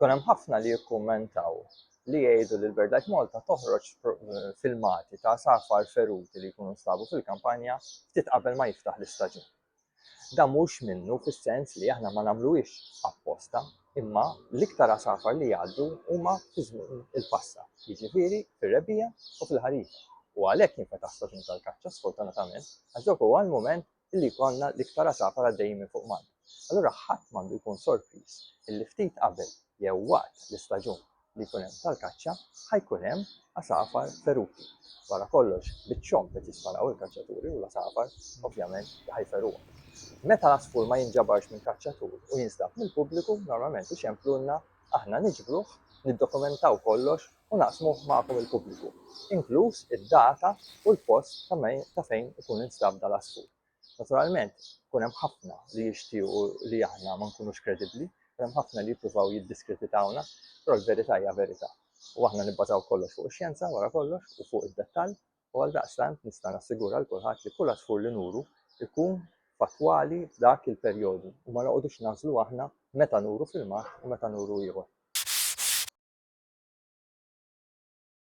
Kien hemm ħafna li jikkummentaw li jgħidu li l-BirdLife Malta toħroġ filmati ta' safar feruti li jkunu nstabu fil-kampanja ftit qabel ma jiftaħ l-istaġun. Dan mhux minnu fis-sens li aħna ma nagħmluhiex apposta, imma l-iktar asafar li jgħaddu huma fi żmien il-passat, jiġifieri fir-rebbiegħa u fil-ħarifa. U għalhekk jinfetaħ staġun tal-kaċċa sfortunatament, għax dak huwa l-mument illi jkollna l-iktar asafar għaddejjin minn fuq Malta. Allura ħadd m'għandu jkun sorpriż illi ftit qabel jew waqt l-istaġun li jkun hemm tal-kaċċa ħajkun hemm asafar feruti. Wara kollox biċ-ċomp qed jisparaw il-kaċċaturi u l-asafar ovvjament ħajferuhom. Meta l-asfur ma jinġabarx minn kaċċatur u jinstab mill-pubbliku, normalment ixemplulna aħna niġbruh, niddokumentaw kollox u naqsmuh magħkom il-pubbliku, inkluż id-data u l-post ta' fejn ikun instab dal-asfur. Naturalment, kun hemm ħafna li jixtiequ li aħna ma nkunux kredibbli, hemm ħafna li jippruvaw jiddiskreditawna, però l-verità hija verità. U aħna nibbażaw kollox fuq ix-xjenza wara kollox u fuq id-dettall, u għaldaqstant nista' nassigura l kulħadd li kull asfur li nuru ikun fatwali f'dak il-perjodu u ma noqogħdux nażlu aħna meta nuru filmat u meta nuru ieħor.